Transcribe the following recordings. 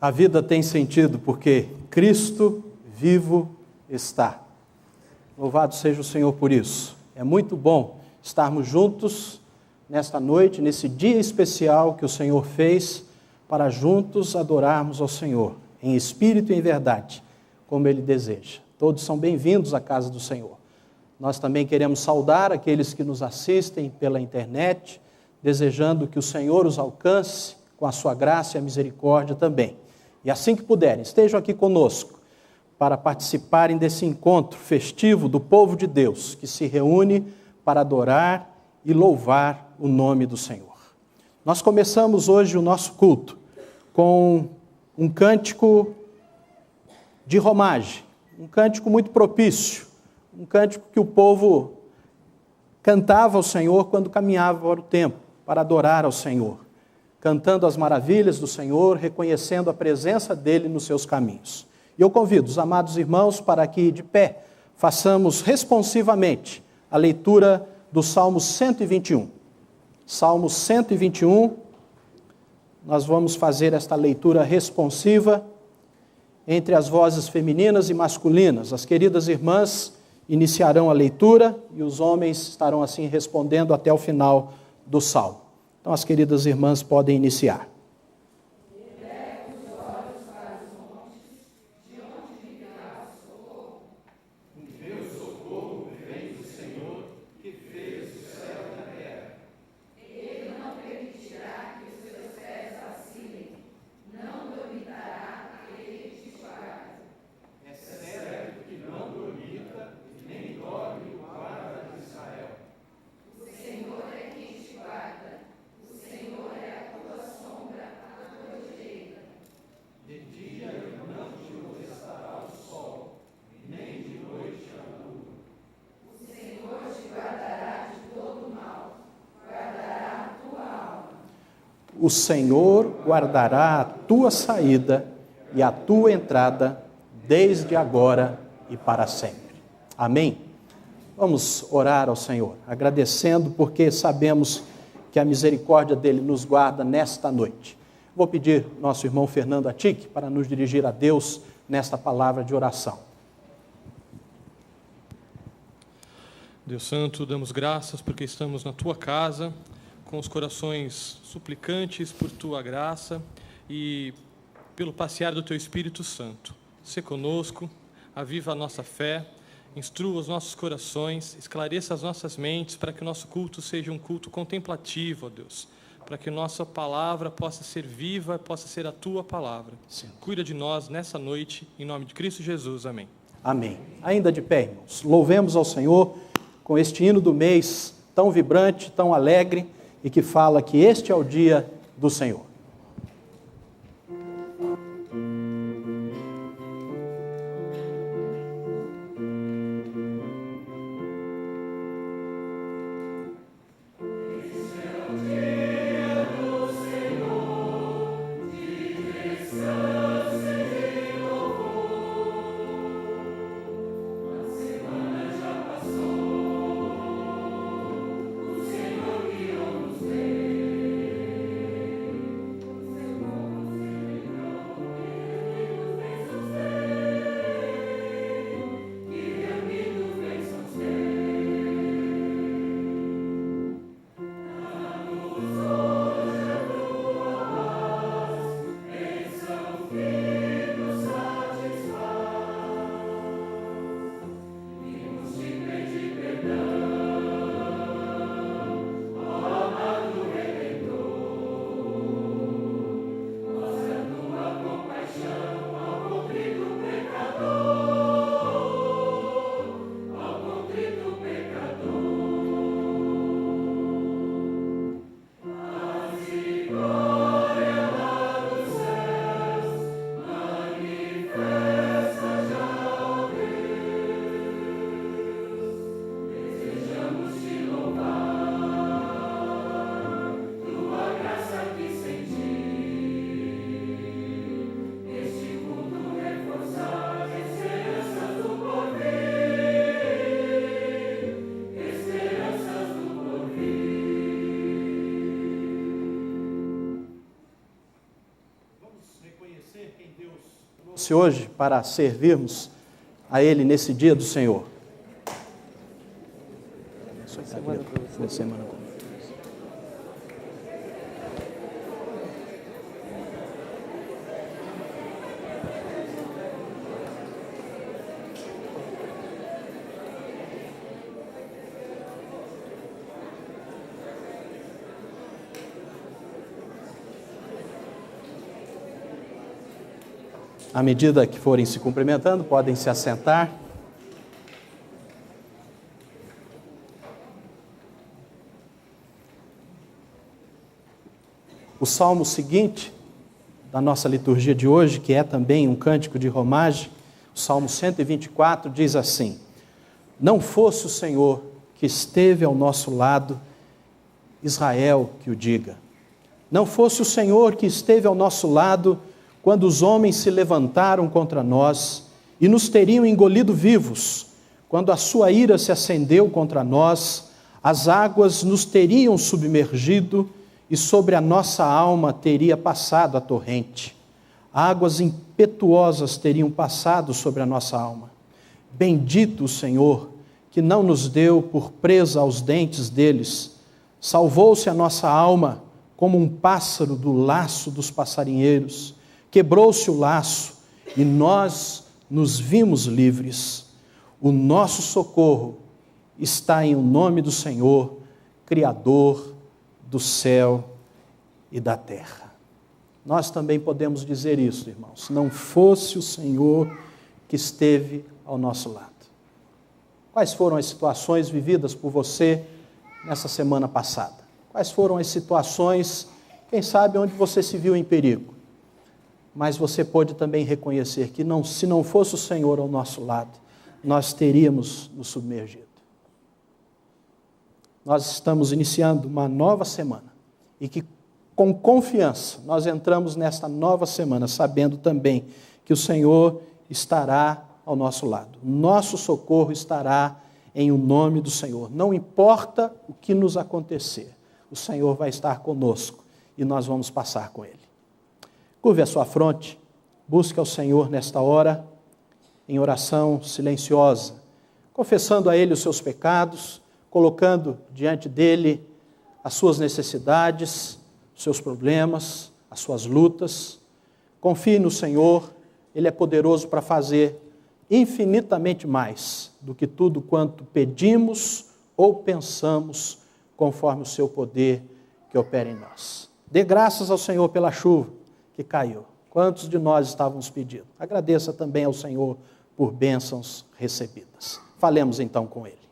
A vida tem sentido porque Cristo vivo está. Louvado seja o Senhor por isso. É muito bom estarmos juntos nesta noite, nesse dia especial que o Senhor fez para juntos adorarmos ao Senhor, em espírito e em verdade, como Ele deseja. Todos são bem-vindos à casa do Senhor. Nós também queremos saudar aqueles que nos assistem pela internet, desejando que o Senhor os alcance com a sua graça e a misericórdia também. E assim que puderem, estejam aqui conosco para participarem desse encontro festivo do povo de Deus, que se reúne para adorar e louvar o nome do Senhor. Nós começamos hoje o nosso culto com um cântico de romagem, um cântico muito propício, um cântico que o povo cantava ao Senhor quando caminhava para o templo, para adorar ao Senhor, cantando as maravilhas do Senhor, reconhecendo a presença dEle nos seus caminhos. E eu convido os amados irmãos para que, de pé, façamos responsivamente a leitura do Salmo 121. Salmo 121, nós vamos fazer esta leitura responsiva entre as vozes femininas e masculinas. As queridas irmãs iniciarão a leitura e os homens estarão assim respondendo até o final do Salmo. Então, as queridas irmãs podem iniciar. O Senhor guardará a tua saída e a tua entrada, desde agora e para sempre. Amém? Vamos orar ao Senhor, agradecendo porque sabemos que a misericórdia dEle nos guarda nesta noite. Vou pedir ao nosso irmão Fernando Atique para nos dirigir a Deus nesta palavra de oração. Deus Santo, damos graças porque estamos na Tua casa, com os corações suplicantes por Tua graça e pelo passear do Teu Espírito Santo. Sê conosco, aviva a nossa fé, instrua os nossos corações, esclareça as nossas mentes para que o nosso culto seja um culto contemplativo, ó Deus, para que nossa palavra possa ser viva, possa ser a Tua palavra. Sim. Cuida de nós nessa noite, em nome de Cristo Jesus. Amém. Amém. Ainda de pé, irmãos, louvemos ao Senhor com este hino do mês tão vibrante, tão alegre, e que fala que este é o dia do Senhor. disposto-se hoje para servirmos a Ele nesse dia do Senhor? Boa semana com Deus. À medida que forem se cumprimentando, podem se assentar. O salmo seguinte da nossa liturgia de hoje, que é também um cântico de romagem, o Salmo 124, diz assim: não fosse o Senhor que esteve ao nosso lado, Israel que o diga. Não fosse o Senhor que esteve ao nosso lado, quando os homens se levantaram contra nós e nos teriam engolido vivos, quando a sua ira se acendeu contra nós, as águas nos teriam submergido e sobre a nossa alma teria passado a torrente. Águas impetuosas teriam passado sobre a nossa alma. Bendito o Senhor, que não nos deu por presa aos dentes deles. Salvou-se a nossa alma como um pássaro do laço dos passarinheiros. Quebrou-se o laço e nós nos vimos livres. O nosso socorro está em o nome do Senhor, Criador do céu e da terra. Nós também podemos dizer isso, irmãos. Não fosse o Senhor que esteve ao nosso lado. Quais foram as situações vividas por você nessa semana passada? Quais foram as situações, quem sabe, onde você se viu em perigo? Mas você pode também reconhecer que se não fosse o Senhor ao nosso lado, nós teríamos nos submergido. Nós estamos iniciando uma nova semana e que, com confiança, nós entramos nesta nova semana, sabendo também que o Senhor estará ao nosso lado. Nosso socorro estará em o nome do Senhor. Não importa o que nos acontecer, o Senhor vai estar conosco e nós vamos passar com Ele. Curve a sua fronte, busque ao Senhor nesta hora, em oração silenciosa, confessando a Ele os seus pecados, colocando diante dEle as suas necessidades, os seus problemas, as suas lutas. Confie no Senhor, Ele é poderoso para fazer infinitamente mais do que tudo quanto pedimos ou pensamos, conforme o seu poder que opera em nós. Dê graças ao Senhor pela chuva que caiu. Quantos de nós estávamos pedindo? Agradeça também ao Senhor por bênçãos recebidas. Falemos então com Ele.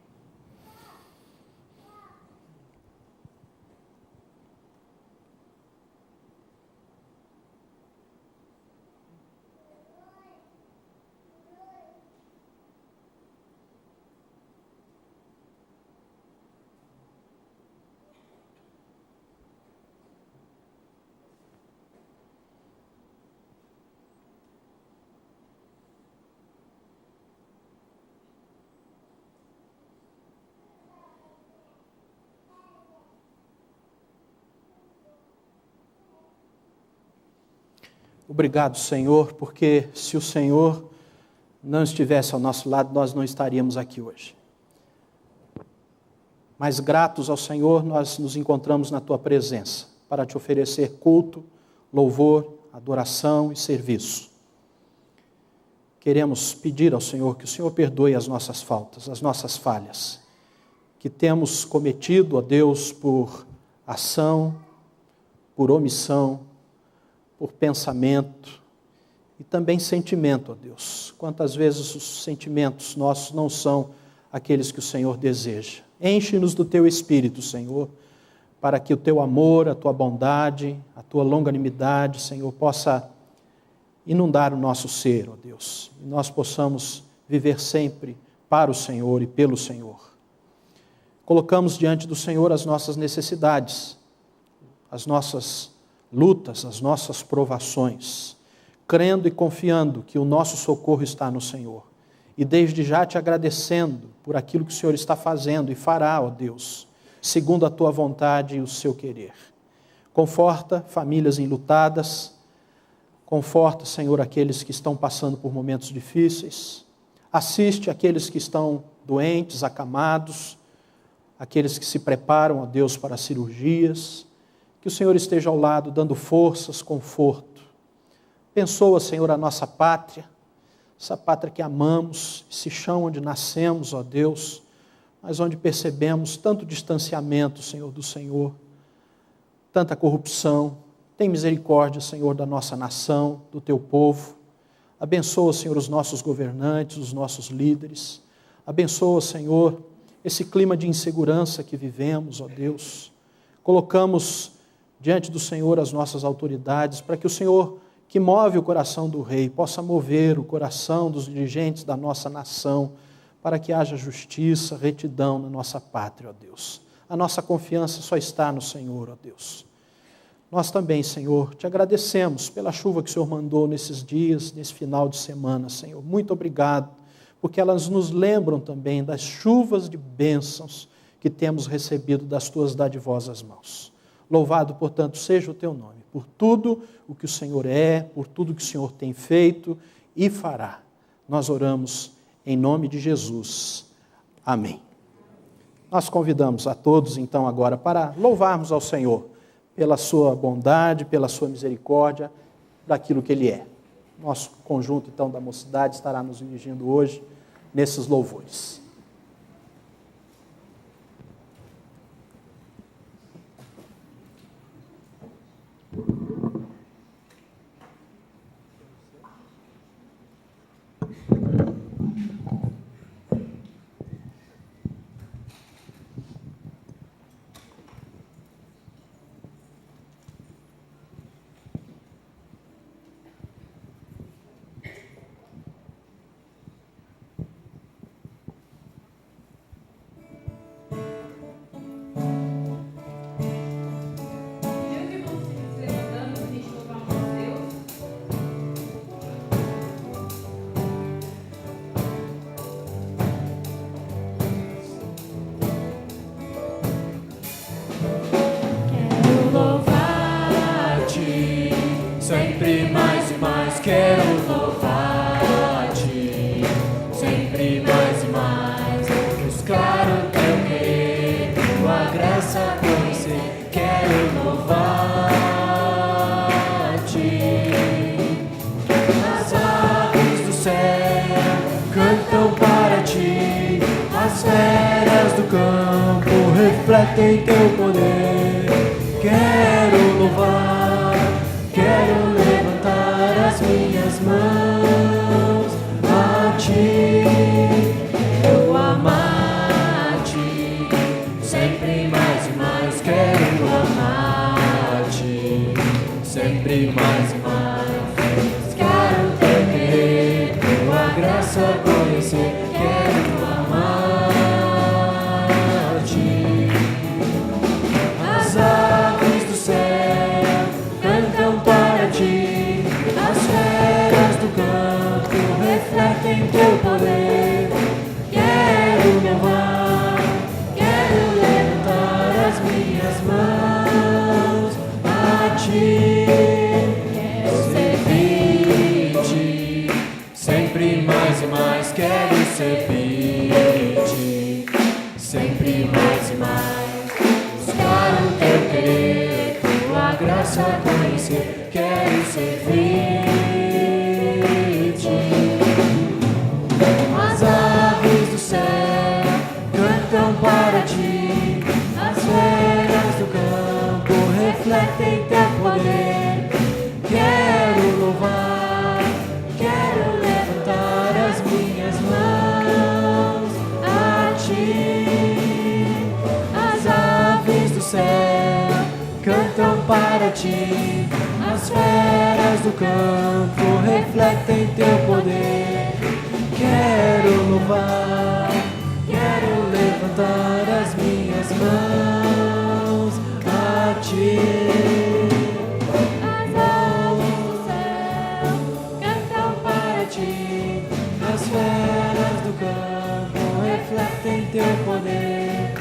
Obrigado, Senhor, porque se o Senhor não estivesse ao nosso lado, nós não estaríamos aqui hoje. Mas gratos ao Senhor, nós nos encontramos na Tua presença para Te oferecer culto, louvor, adoração e serviço. Queremos pedir ao Senhor que o Senhor perdoe as nossas faltas, as nossas falhas, que temos cometido, ó Deus, por ação, por omissão, por pensamento e também sentimento, ó Deus. Quantas vezes os sentimentos nossos não são aqueles que o Senhor deseja. Enche-nos do Teu Espírito, Senhor, para que o Teu amor, a Tua bondade, a Tua longanimidade, Senhor, possa inundar o nosso ser, ó Deus. E nós possamos viver sempre para o Senhor e pelo Senhor. Colocamos diante do Senhor as nossas necessidades, as nossas lutas, as nossas provações, crendo e confiando que o nosso socorro está no Senhor. E desde já Te agradecendo por aquilo que o Senhor está fazendo e fará, ó Deus, segundo a Tua vontade e o Seu querer. Conforta famílias enlutadas, Conforta, Senhor, aqueles que estão passando por momentos difíceis. Assiste aqueles que estão doentes, acamados, aqueles que se preparam, ó Deus, para cirurgias. Que o Senhor esteja ao lado, dando forças, conforto. Abençoa, Senhor, a nossa pátria, essa pátria que amamos, esse chão onde nascemos, ó Deus, mas onde percebemos tanto distanciamento, Senhor, do Senhor, tanta corrupção. Tem misericórdia, Senhor, da nossa nação, do teu povo. Abençoa, Senhor, os nossos governantes, os nossos líderes. Abençoa, Senhor, esse clima de insegurança que vivemos, ó Deus. Colocamos diante do Senhor as nossas autoridades, para que o Senhor, que move o coração do rei, possa mover o coração dos dirigentes da nossa nação, para que haja justiça, retidão na nossa pátria, ó Deus. A nossa confiança só está no Senhor, ó Deus. Nós também, Senhor, te agradecemos pela chuva que o Senhor mandou nesses dias, nesse final de semana, Senhor. Muito obrigado, porque elas nos lembram também das chuvas de bênçãos que temos recebido das tuas dadivosas mãos. Louvado, portanto, seja o teu nome, por tudo o que o Senhor é, por tudo que o Senhor tem feito e fará. Nós oramos em nome de Jesus. Amém. Nós convidamos a todos, então, agora para louvarmos ao Senhor pela sua bondade, pela sua misericórdia, daquilo que Ele é. Nosso conjunto, então, da mocidade estará nos dirigindo hoje nesses louvores. Sempre mais e mais quero louvar-te, sempre mais e mais buscar o teu querer, tua graça conhecer, quero louvar-te. As aves do céu cantam para ti, as feras do campo refletem teu poder, quero louvar. Quero levantar as minhas mãos a ti, eu amar-te, sempre mais e mais quero amar-te, sempre mais e mais, quero teu querer, tua graça conhecer, quero amar-te. As aves do céu para ti, as feras do campo refletem teu poder, quero louvar, quero levantar as minhas mãos a ti, quero servir-te, sempre mais e mais quero servir-te, sempre mais e mais buscar o teu querer, tua graça conhecer, quero servir-te. As aves do céu cantam para ti, as feras do campo refletem teu poder, quero louvar, quero levantar as minhas mãos a ti. As aves do céu cantam para ti, as feras do campo refletem teu poder, quero louvar, quero levantar as minhas mãos a ti. As aves do céu cantam para ti, as feras do campo refletem teu poder,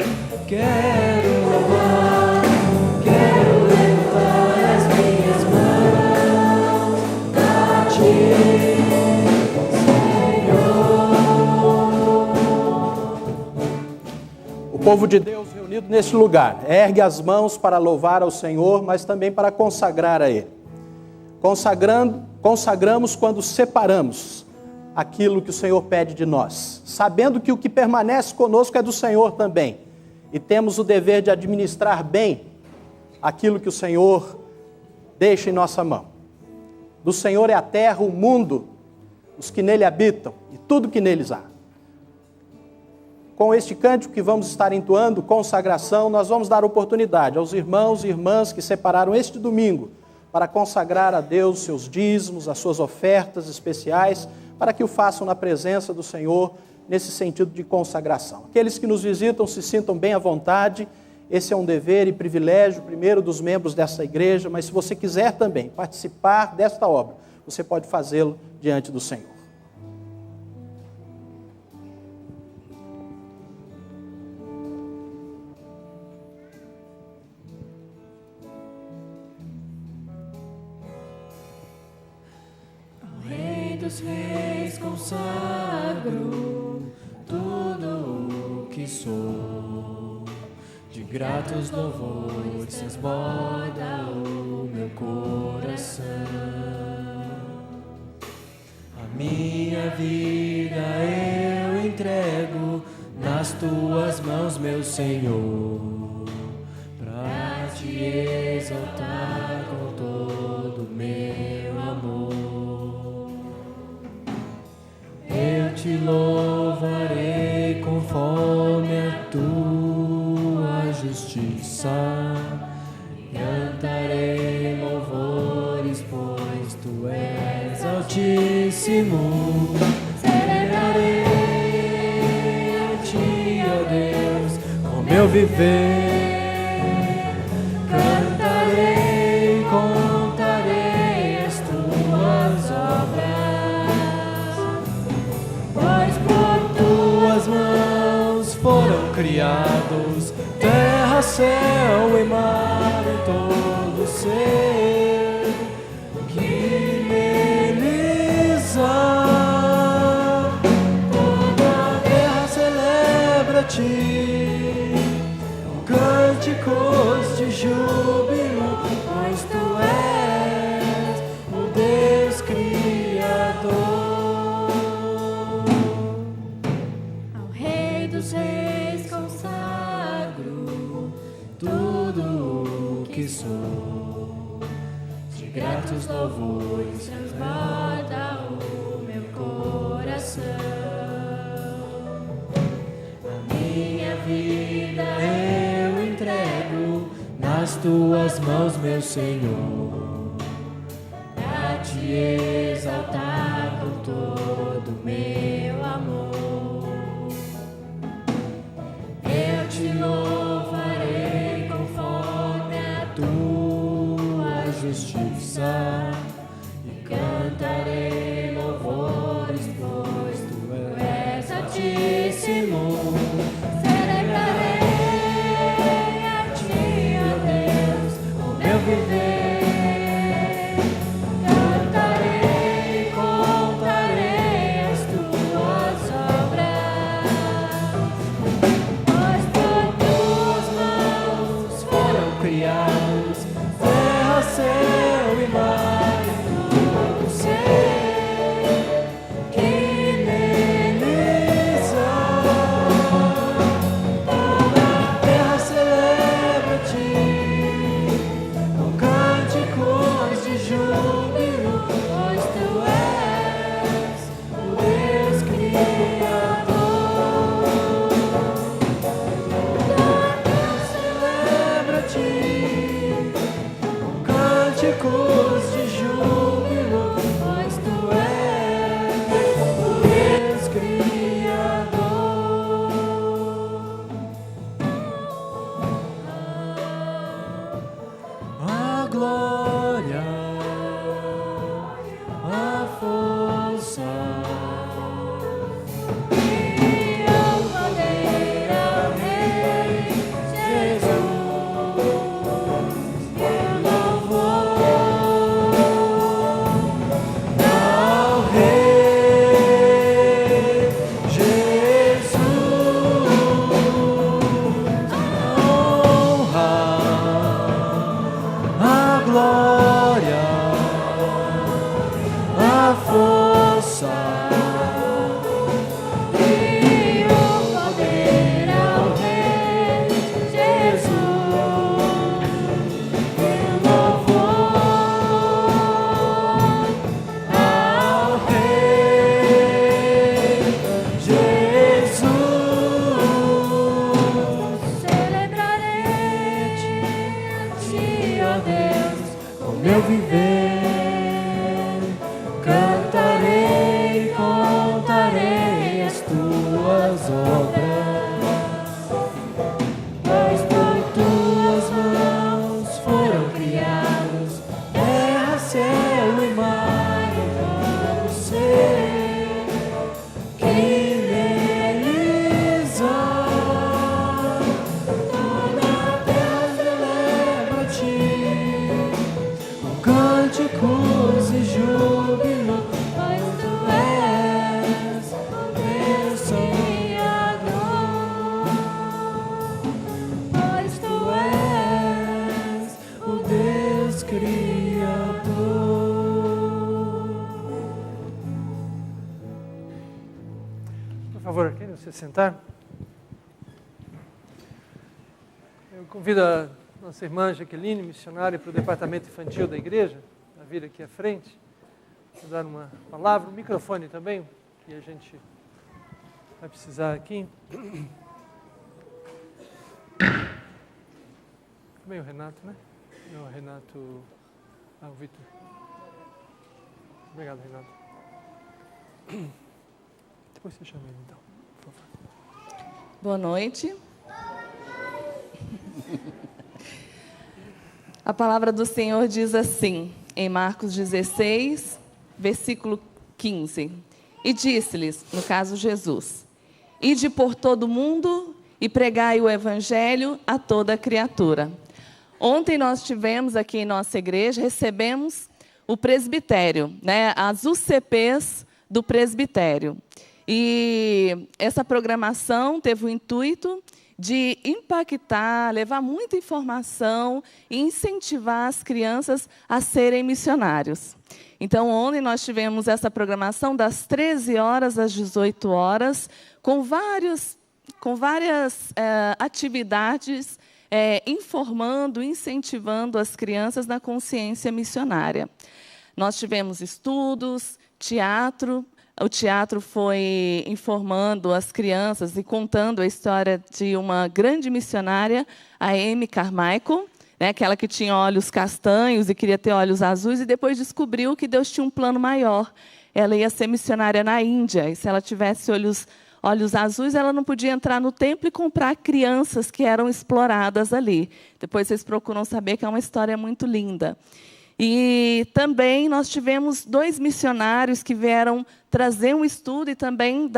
quero louvar, quero levantar as minhas mãos a povo de Deus reunido neste lugar ergue as mãos para louvar ao Senhor, mas também para consagrar a Ele. Consagramos quando separamos aquilo que o Senhor pede de nós, sabendo que o que permanece conosco é do Senhor também, e temos o dever de administrar bem aquilo que o Senhor deixa em nossa mão. Do Senhor é a terra, o mundo, os que nele habitam e tudo que neles há. Com este cântico que vamos estar entoando, consagração, nós vamos dar oportunidade aos irmãos e irmãs que separaram este domingo para consagrar a Deus seus dízimos, as suas ofertas especiais, para que o façam na presença do Senhor, nesse sentido de consagração. Aqueles que nos visitam se sintam bem à vontade, esse é um dever e privilégio, primeiro dos membros dessa igreja, mas se você quiser também participar desta obra, você pode fazê-lo diante do Senhor. Dos reis consagro tudo o que sou, de gratos louvores transborda o meu coração. A minha vida eu entrego nas tuas mãos, meu Senhor, pra te exaltar com todo o meu amor. Eu te louvarei conforme a tua justiça, cantarei louvores, pois tu és altíssimo. Celebrarei a ti, ó Deus, com meu viver, cantarei, contarei as tuas obras. Mãos foram criados terra, céu e mar e todo ser que neles há. Toda a terra celebra-te com cânticos de júbilo, pois tu és o Deus Criador. Reis consagro tudo o que sou, de gratos louvores transborda o meu coração. A minha vida eu entrego nas tuas mãos, meu Senhor, pra te exaltar com todo o meu amor. Eu te louvarei conforme a tua justiça e cantarei louvores, pois tu és altíssimo. Celebrarei a ti, ó Deus, o meu viver, cantarei, contarei as tuas obras. Criados, terra, céu e mar e tudo ser que neles há. Toda a terra celebra-te com cânticos de júbilo, pois tu és o Deus Criador. Toda a terra celebra-te cânticos de júbilo, pois tu és o Deus Criador. A glória, a força e o poder ao Rei Jesus. Sentar. Eu convido a nossa irmã Jaqueline, missionária para o departamento infantil da igreja, a vir aqui à frente, para dar uma palavra, um microfone também, que a gente vai precisar aqui. Também o Renato, né? Não, o Renato... o Vitor. Obrigado, Renato. Depois você chama ele, então. Boa noite. A palavra do Senhor diz assim, em Marcos 16, versículo 15. E disse-lhes, no caso Jesus, ide por todo o mundo e pregai o evangelho a toda criatura. Ontem nós tivemos aqui em nossa igreja, recebemos o presbitério, né, as UCPs do presbitério. E essa programação teve o intuito de impactar, levar muita informação e incentivar as crianças a serem missionários. Então, ontem nós tivemos essa programação das 13 horas às 18 horas, com várias atividades informando, incentivando as crianças na consciência missionária. Nós tivemos estudos, teatro. O teatro foi informando as crianças e contando a história de uma grande missionária, a Amy Carmichael, né, aquela que tinha olhos castanhos e queria ter olhos azuis, e depois descobriu que Deus tinha um plano maior. Ela ia ser missionária na Índia, e se ela tivesse olhos azuis, ela não podia entrar no templo e comprar crianças que eram exploradas ali. Depois vocês procuram saber que é uma história muito linda. E também nós tivemos 2 missionários que vieram trazer um estudo e também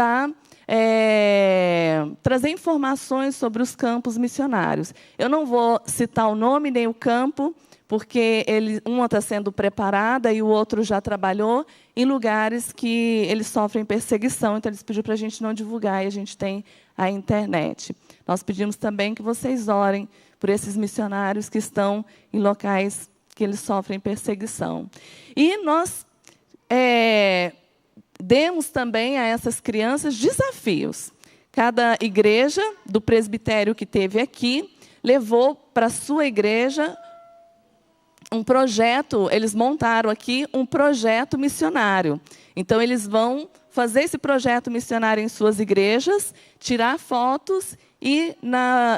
trazer informações sobre os campos missionários. Eu não vou citar o nome nem o campo, porque uma está sendo preparada e o outro já trabalhou em lugares que eles sofrem perseguição. Então, eles pediram para a gente não divulgar e a gente tem a internet. Nós pedimos também que vocês orem por esses missionários que estão em locais que eles sofrem perseguição. E nós demos também a essas crianças desafios. Cada igreja do presbitério que teve aqui levou para a sua igreja um projeto, eles montaram aqui um projeto missionário. Então, eles vão fazer esse projeto missionário em suas igrejas, tirar fotos e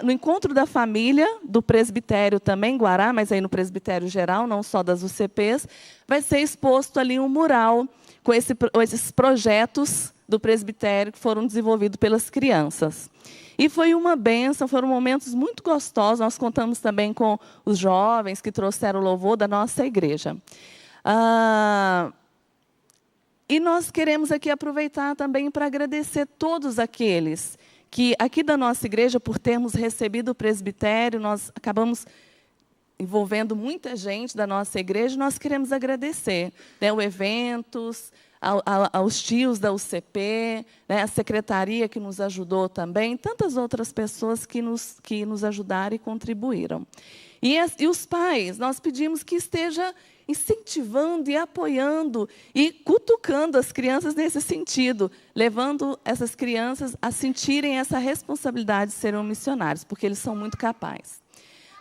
no encontro da família, do presbitério também, Guará, mas aí no presbitério geral, não só das UCPs, vai ser exposto ali um mural com esses projetos do presbitério que foram desenvolvidos pelas crianças. E foi uma bênção, foram momentos muito gostosos. Nós contamos também com os jovens que trouxeram o louvor da nossa igreja. E nós queremos aqui aproveitar também para agradecer todos aqueles que, aqui da nossa igreja, por termos recebido o presbitério, nós acabamos envolvendo muita gente da nossa igreja, nós queremos agradecer, né, o Eventos, aos tios da UCP, né, a secretaria que nos ajudou também, tantas outras pessoas que nos ajudaram e contribuíram. E os pais, nós pedimos que esteja incentivando e apoiando e cutucando as crianças nesse sentido, levando essas crianças a sentirem essa responsabilidade de serem missionários, porque eles são muito capazes.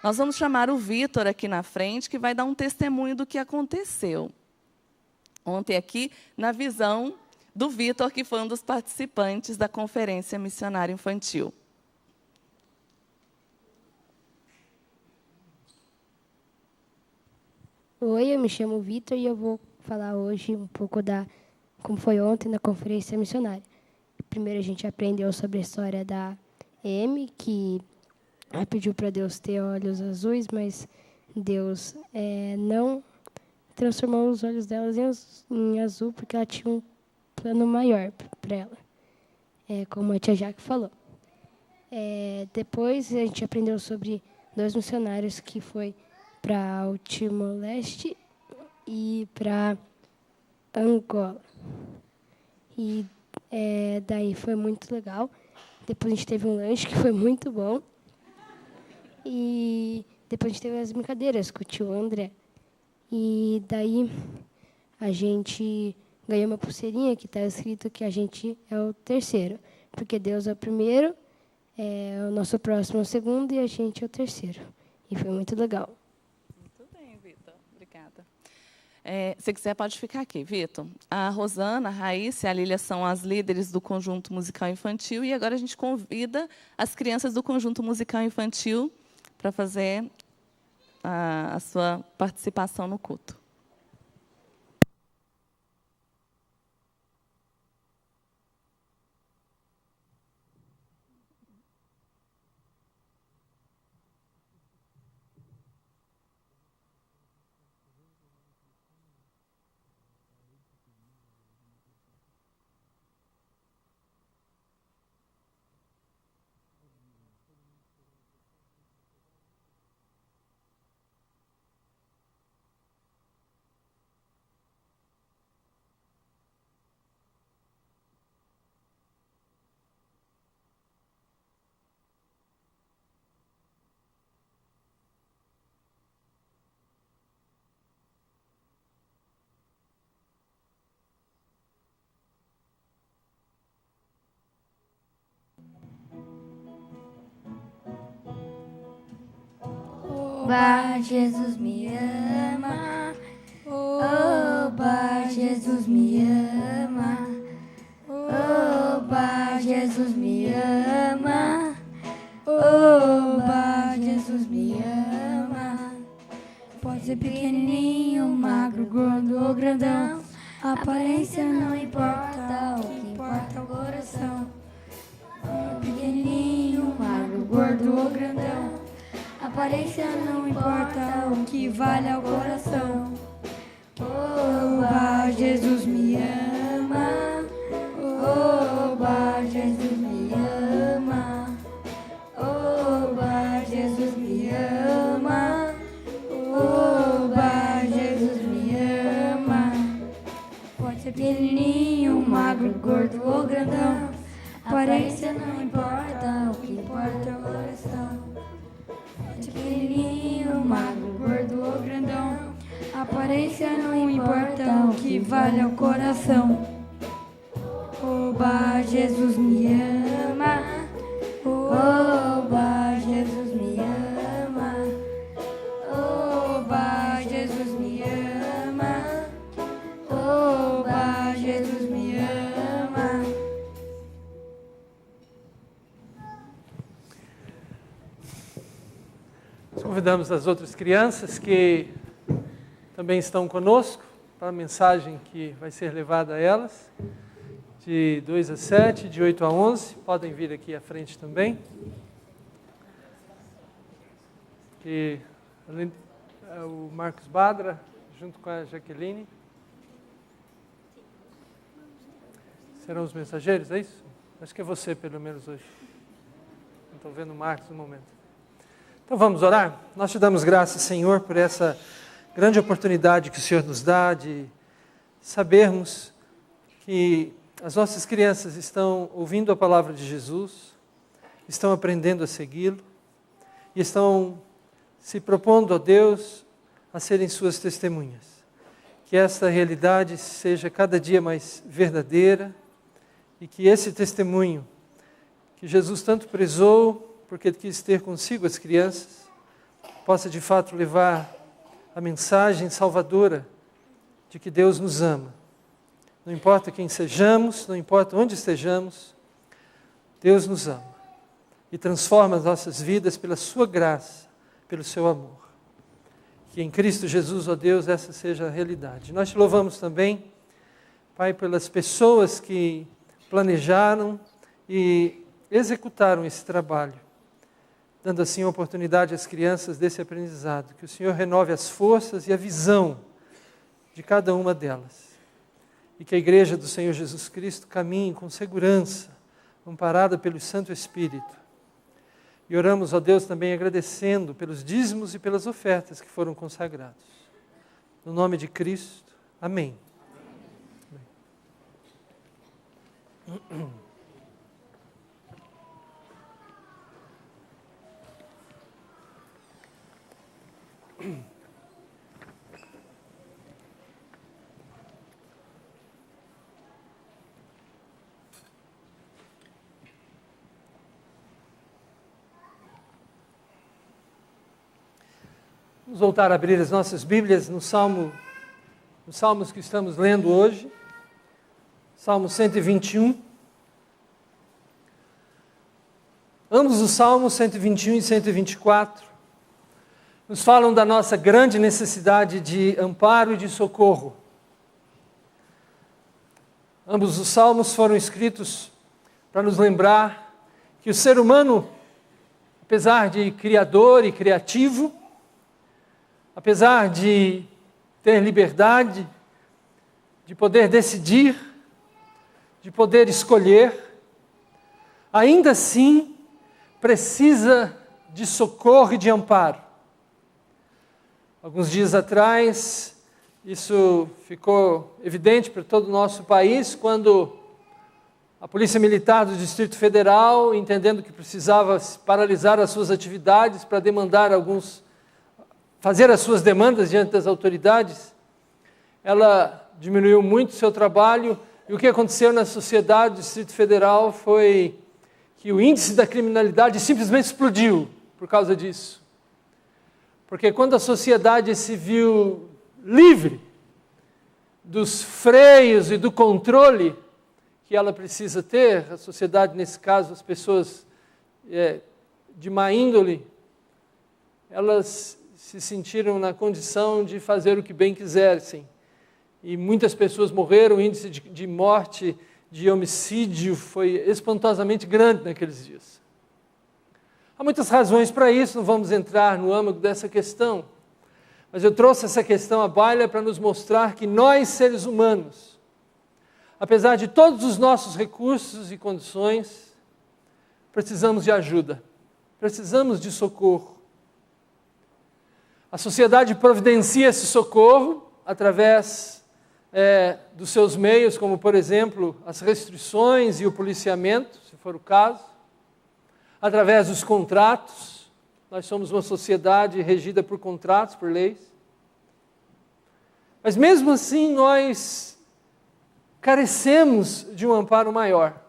Nós vamos chamar o Vitor aqui na frente, que vai dar um testemunho do que aconteceu ontem aqui, na visão do Vitor, que foi um dos participantes da Conferência Missionária Infantil. Oi, eu me chamo Vitor e eu vou falar hoje um pouco como foi ontem na Conferência Missionária. Primeiro a gente aprendeu sobre a história da Amy, que ela pediu para Deus ter olhos azuis, mas Deus não transformou os olhos dela em azul, porque ela tinha um plano maior para ela. como a tia Jaque falou. Depois a gente aprendeu sobre 2 missionários que foi para o Timor-Leste e para Angola. E daí foi muito legal. Depois a gente teve um lanche que foi muito bom. E depois a gente teve as brincadeiras com o tio André. E daí a gente ganhou uma pulseirinha que está escrito que a gente é o terceiro. Porque Deus é o primeiro, o nosso próximo é o segundo e a gente é o terceiro. E foi muito legal. Muito bem, Vitor. Obrigada. Se quiser, pode ficar aqui, Vitor. A Rosana, a Raíssa e a Lília são as líderes do Conjunto Musical Infantil. E agora a gente convida as crianças do Conjunto Musical Infantil para fazer a sua participação no culto. Oba, Jesus me ama. Oba, Jesus me ama. Oba, Jesus me ama. Oba, Jesus me ama. Pode ser pequenininho, magro, gordo ou grandão. A aparência não importa, o que importa é o coração. Pequenininho, magro, gordo ou grandão. A aparência não importa, o que vale é o coração. Oba, Jesus me ama. Oba, Jesus me ama. Oba, Jesus me ama. Oba, Jesus me ama. Pode ser pequenininho, magro, gordo ou grandão. A aparência não importa, o que importa é o coração. Pequenininho, magro, gordo ou grandão. A aparência não importa, o que vale é o coração. Oba, Jesus me ama. Oba, Jesus me ama. Oba, Jesus me ama. Oba, Jesus me ama. Convidamos as outras crianças que também estão conosco para a mensagem que vai ser levada a elas, de 2 a 7, de 8 a 11. Podem vir aqui à frente também. E o Marcos Badra, junto com a Jaqueline. Serão os mensageiros, é isso? Acho que é você, pelo menos, hoje. Não estou vendo o Marcos no momento. Então vamos orar? Nós te damos graças, Senhor, por essa grande oportunidade que o Senhor nos dá de sabermos que as nossas crianças estão ouvindo a palavra de Jesus, estão aprendendo a segui-lo e estão se propondo a Deus a serem suas testemunhas. Que essa realidade seja cada dia mais verdadeira e que esse testemunho que Jesus tanto prezou, porque ele quis ter consigo as crianças, possa de fato levar a mensagem salvadora de que Deus nos ama. Não importa quem sejamos, não importa onde estejamos, Deus nos ama e transforma as nossas vidas pela sua graça, pelo seu amor. Que em Cristo Jesus, ó Deus, essa seja a realidade. Nós te louvamos também, Pai, pelas pessoas que planejaram e executaram esse trabalho, dando assim a oportunidade às crianças desse aprendizado. Que o Senhor renove as forças e a visão de cada uma delas. E que a Igreja do Senhor Jesus Cristo caminhe com segurança amparada pelo Santo Espírito. E oramos a Deus também agradecendo pelos dízimos e pelas ofertas que foram consagrados. No nome de Cristo, amém. Vamos voltar a abrir as nossas Bíblias nos salmos que estamos lendo hoje. Salmo 121. Ambos os salmos, 121 e 124, nos falam da nossa grande necessidade de amparo e de socorro. Ambos os salmos foram escritos para nos lembrar que o ser humano, apesar de criador e criativo, apesar de ter liberdade, de poder decidir, de poder escolher, ainda assim precisa de socorro e de amparo. Alguns dias atrás, isso ficou evidente para todo o nosso país, quando a Polícia Militar do Distrito Federal, entendendo que precisava paralisar as suas atividades para fazer as suas demandas diante das autoridades, ela diminuiu muito o seu trabalho, e o que aconteceu na sociedade do Distrito Federal foi que o índice da criminalidade simplesmente explodiu por causa disso. Porque quando a sociedade se viu livre dos freios e do controle que ela precisa ter, a sociedade, nesse caso, as pessoas de má índole, elas se sentiram na condição de fazer o que bem quisessem. E muitas pessoas morreram, o índice de morte, de homicídio foi espantosamente grande naqueles dias. Há muitas razões para isso, não vamos entrar no âmago dessa questão, mas eu trouxe essa questão à baila para nos mostrar que nós, seres humanos, apesar de todos os nossos recursos e condições, precisamos de ajuda, precisamos de socorro. A sociedade providencia esse socorro através dos seus meios, como, por exemplo, as restrições e o policiamento, se for o caso, através dos contratos. Nós somos uma sociedade regida por contratos, por leis. Mas mesmo assim, nós carecemos de um amparo maior.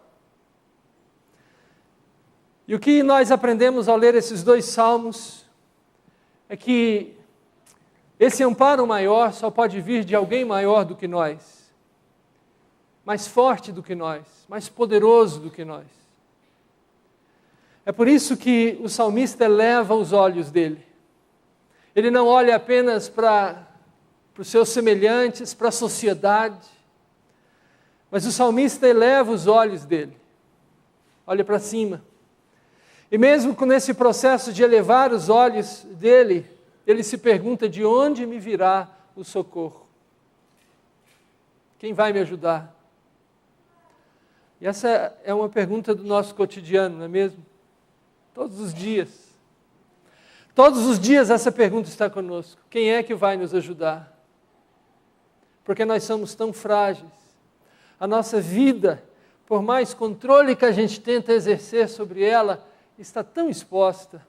E o que nós aprendemos ao ler esses dois salmos é que esse amparo maior só pode vir de alguém maior do que nós, mais forte do que nós, mais poderoso do que nós. É por isso que o salmista eleva os olhos dele. Ele não olha apenas para os seus semelhantes, para a sociedade, mas o salmista eleva os olhos dele, olha para cima. E mesmo nesse processo de elevar os olhos dele, ele se pergunta: de onde me virá o socorro? Quem vai me ajudar? E essa é uma pergunta do nosso cotidiano, não é mesmo? Todos os dias. Todos os dias essa pergunta está conosco. Quem é que vai nos ajudar? Porque nós somos tão frágeis. A nossa vida, por mais controle que a gente tenta exercer sobre ela, está tão exposta.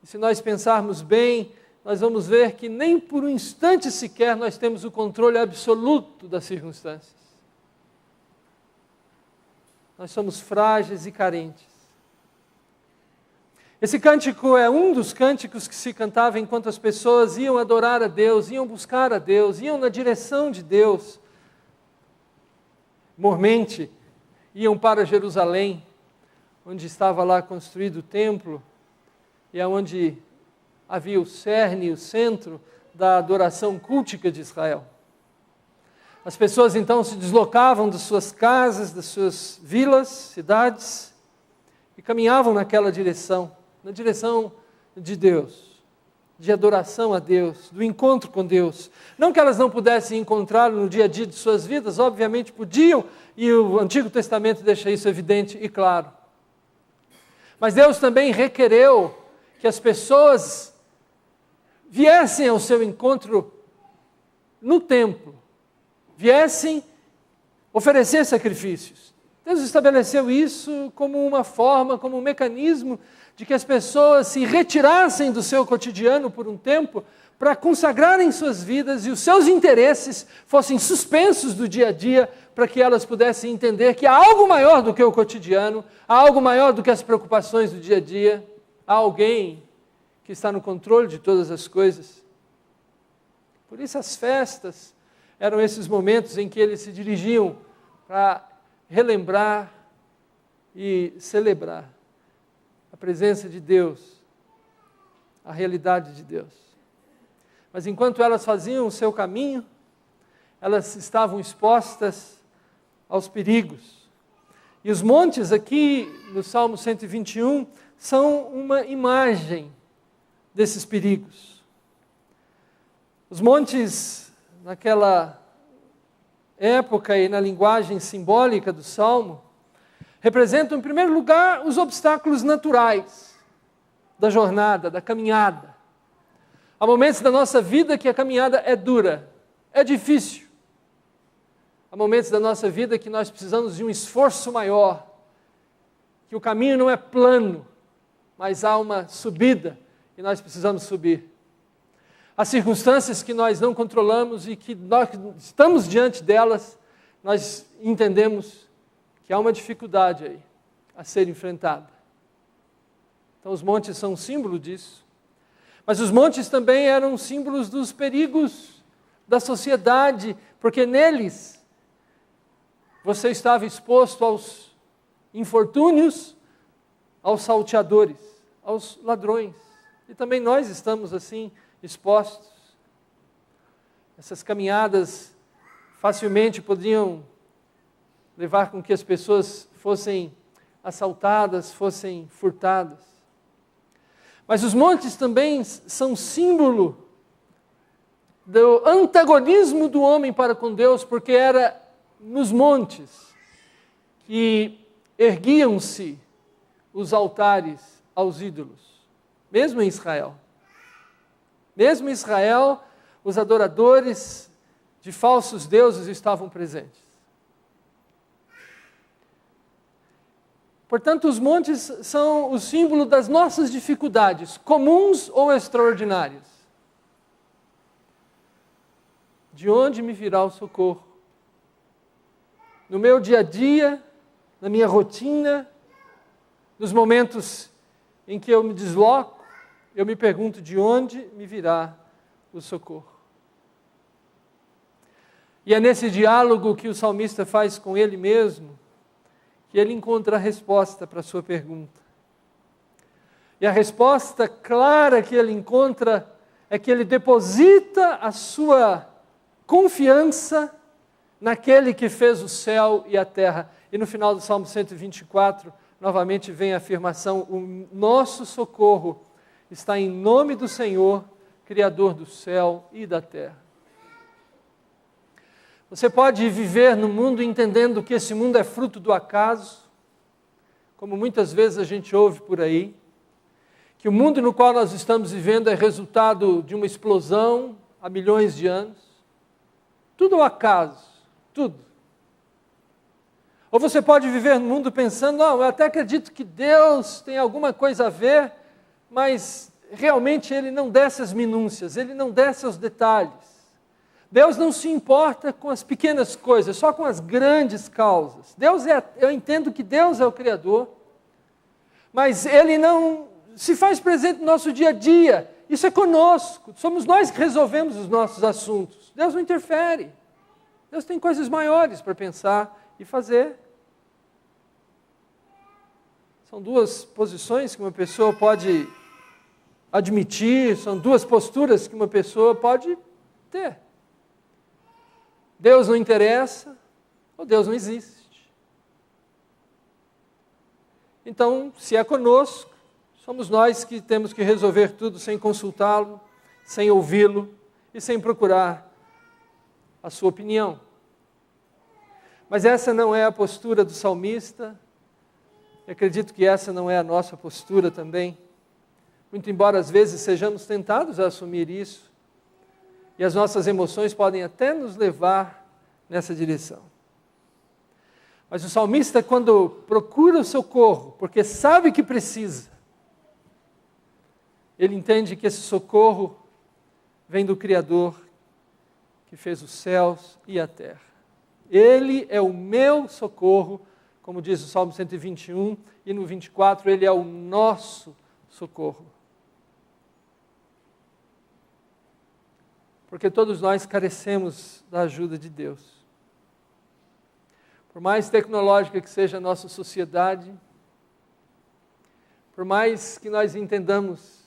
E se nós pensarmos bem, nós vamos ver que nem por um instante sequer nós temos o controle absoluto das circunstâncias. Nós somos frágeis e carentes. Esse cântico é um dos cânticos que se cantava enquanto as pessoas iam adorar a Deus, iam buscar a Deus, iam na direção de Deus. Mormente, iam para Jerusalém, onde estava lá construído o templo, e aonde havia o cerne, o centro da adoração cultica de Israel. As pessoas então se deslocavam das suas casas, das suas vilas, cidades, e caminhavam naquela direção, na direção de Deus. de adoração a Deus, do encontro com Deus. Não que elas não pudessem encontrá-lo no dia a dia de suas vidas, obviamente podiam, e o Antigo Testamento deixa isso evidente e claro. Mas Deus também requereu que as pessoas viessem ao seu encontro no templo, viessem oferecer sacrifícios. Deus estabeleceu isso como uma forma, como um mecanismo de que as pessoas se retirassem do seu cotidiano por um tempo para consagrarem suas vidas e os seus interesses fossem suspensos do dia a dia para que elas pudessem entender que há algo maior do que o cotidiano, há algo maior do que as preocupações do dia a dia, há alguém que está no controle de todas as coisas. Por isso as festas eram esses momentos em que eles se dirigiam para relembrar e celebrar a presença de Deus, a realidade de Deus. Mas enquanto elas faziam o seu caminho, elas estavam expostas aos perigos. E os montes aqui no Salmo 121 são uma imagem desses perigos. Os montes, naquela época e na linguagem simbólica do Salmo, representam, em primeiro lugar, os obstáculos naturais da jornada, da caminhada. Há momentos da nossa vida que a caminhada é dura, é difícil. Há momentos da nossa vida que nós precisamos de um esforço maior, que o caminho não é plano, mas há uma subida e nós precisamos subir. Há circunstâncias que nós não controlamos e que nós estamos diante delas, nós entendemos que há uma dificuldade aí a ser enfrentada. Então os montes são um símbolo disso. Mas os montes também eram símbolos dos perigos da sociedade, porque neles você estava exposto aos infortúnios, aos salteadores, aos ladrões. E também nós estamos assim expostos. Essas caminhadas facilmente poderiam levar com que as pessoas fossem assaltadas, fossem furtadas. Mas os montes também são símbolo do antagonismo do homem para com Deus, porque era nos montes que erguiam-se os altares aos ídolos, mesmo em Israel. Mesmo em Israel, os adoradores de falsos deuses estavam presentes. Portanto, os montes são o símbolo das nossas dificuldades, comuns ou extraordinárias. De onde me virá o socorro? No meu dia a dia, na minha rotina, nos momentos em que eu me desloco, eu me pergunto de onde me virá o socorro. E é nesse diálogo que o salmista faz com ele mesmo, que ele encontra a resposta para a sua pergunta. E a resposta clara que ele encontra é que ele deposita a sua confiança naquele que fez o céu e a terra. E no final do Salmo 124, novamente vem a afirmação: o nosso socorro está em nome do Senhor, Criador do céu e da terra. Você pode viver no mundo entendendo que esse mundo é fruto do acaso, como muitas vezes a gente ouve por aí, que o mundo no qual nós estamos vivendo é resultado de uma explosão há milhões de anos. Tudo é um acaso, tudo. Ou você pode viver no mundo pensando: não, eu até acredito que Deus tem alguma coisa a ver, mas realmente Ele não desce as minúcias, Ele não desce aos detalhes. Deus não se importa com as pequenas coisas, só com as grandes causas. Eu entendo que Deus é o Criador, mas Ele não se faz presente no nosso dia a dia. Isso é conosco, somos nós que resolvemos os nossos assuntos. Deus não interfere. Deus tem coisas maiores para pensar e fazer. São duas posições que uma pessoa pode admitir, são duas posturas que uma pessoa pode ter. Deus não interessa, ou Deus não existe. Então, se é conosco, Somos nós que temos que resolver tudo sem consultá-lo, sem ouvi-lo e sem procurar a sua opinião. Mas essa não é a postura do salmista, e acredito que essa não é a nossa postura também. Muito embora às vezes sejamos tentados a assumir isso, e as nossas emoções podem até nos levar nessa direção. Mas o salmista, quando procura o socorro, porque sabe que precisa, ele entende que esse socorro vem do Criador, que fez os céus e a terra. Ele é o meu socorro, como diz o Salmo 121, e no 24, ele é o nosso socorro. Porque todos nós carecemos da ajuda de Deus. Por mais tecnológica que seja a nossa sociedade, por mais que nós entendamos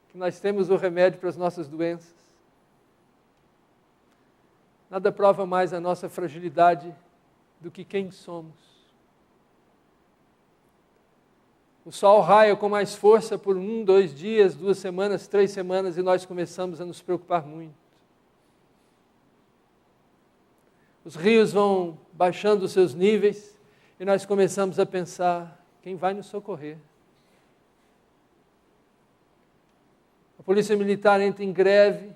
que nós temos o remédio para as nossas doenças, nada prova mais a nossa fragilidade do que quem somos. O sol raia com mais força por 1, 2 dias, 2 semanas, 3 semanas, e nós começamos a nos preocupar muito. Os rios vão baixando os seus níveis, e nós começamos a pensar, quem vai nos socorrer? A polícia militar entra em greve,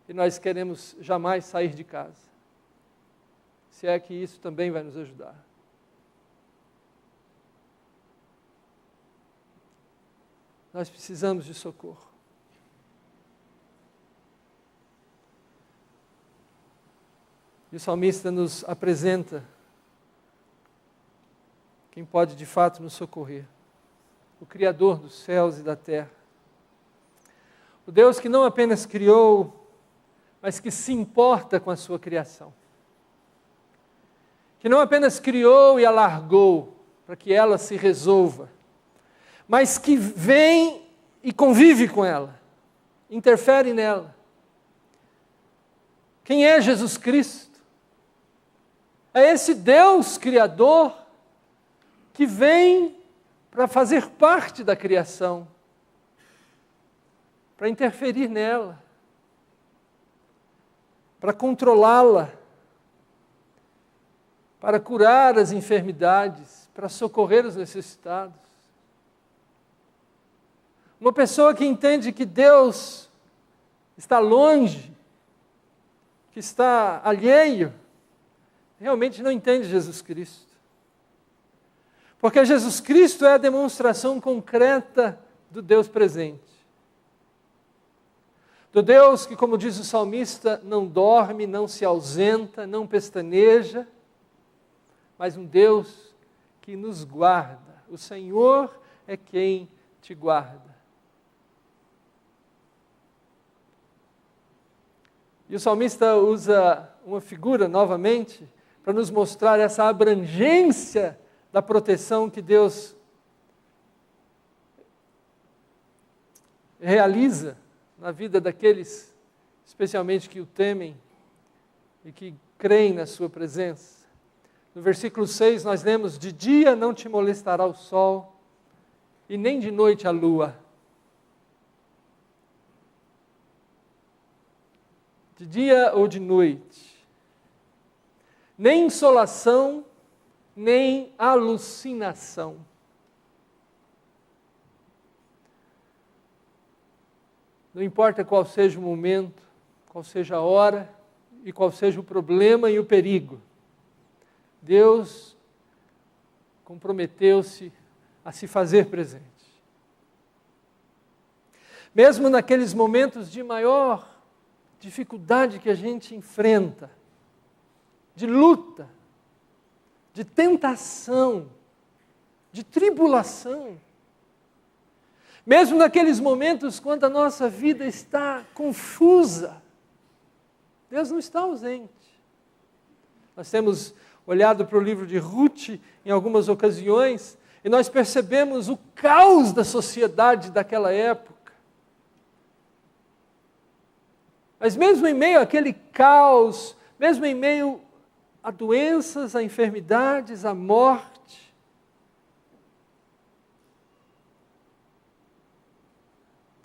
e nós queremos jamais sair de casa. Se é que isso também vai nos ajudar. Nós precisamos de socorro. E o salmista nos apresenta quem pode de fato nos socorrer. O Criador dos céus e da terra. O Deus que não apenas criou, mas que se importa com a sua criação. Que não apenas criou e a largou para que ela se resolva, mas que vem e convive com ela, interfere nela. Quem é Jesus Cristo? É esse Deus Criador que vem para fazer parte da criação, para interferir nela, para controlá-la, para curar as enfermidades, para socorrer os necessitados. Uma pessoa que entende que Deus está longe, que está alheio, realmente não entende Jesus Cristo. Porque Jesus Cristo é a demonstração concreta do Deus presente. Do Deus que, como diz o salmista, não dorme, não se ausenta, não pestaneja, mas um Deus que nos guarda. O Senhor é quem te guarda. E o salmista usa uma figura novamente para nos mostrar essa abrangência da proteção que Deus realiza na vida daqueles, especialmente que o temem e que creem na sua presença. No versículo 6 nós lemos: de dia não te molestará o sol, e nem de noite a lua. De dia ou de noite, nem insolação, nem alucinação. Não importa qual seja o momento, qual seja a hora, e qual seja o problema e o perigo, Deus comprometeu-se a se fazer presente. Mesmo naqueles momentos de maior dificuldade que a gente enfrenta, de luta, de tentação, de tribulação, mesmo naqueles momentos quando a nossa vida está confusa, Deus não está ausente. Nós temos olhado para o livro de Ruth em algumas ocasiões e nós percebemos o caos da sociedade daquela época. Mas mesmo em meio àquele caos, mesmo em meio a doenças, a enfermidades, a morte,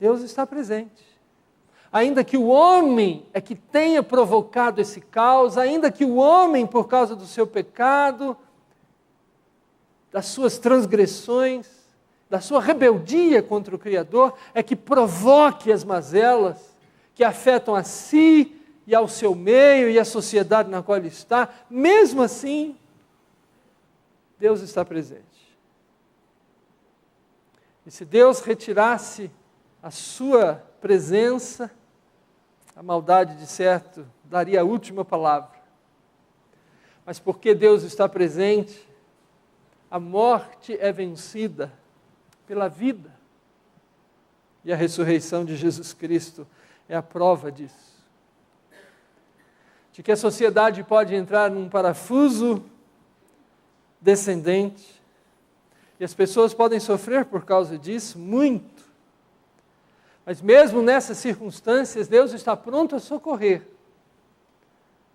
Deus está presente. Ainda que o homem é que tenha provocado esse caos, ainda que o homem, por causa do seu pecado, das suas transgressões, da sua rebeldia contra o Criador, é que provoque as mazelas que afetam a si e ao seu meio e à sociedade na qual ele está, mesmo assim, Deus está presente. E se Deus retirasse a sua presença, a maldade, de certo, daria a última palavra. Mas porque Deus está presente, a morte é vencida pela vida. E a ressurreição de Jesus Cristo é a prova disso. De que a sociedade pode entrar num parafuso descendente, e as pessoas podem sofrer por causa disso, muito. Mas mesmo nessas circunstâncias, Deus está pronto a socorrer,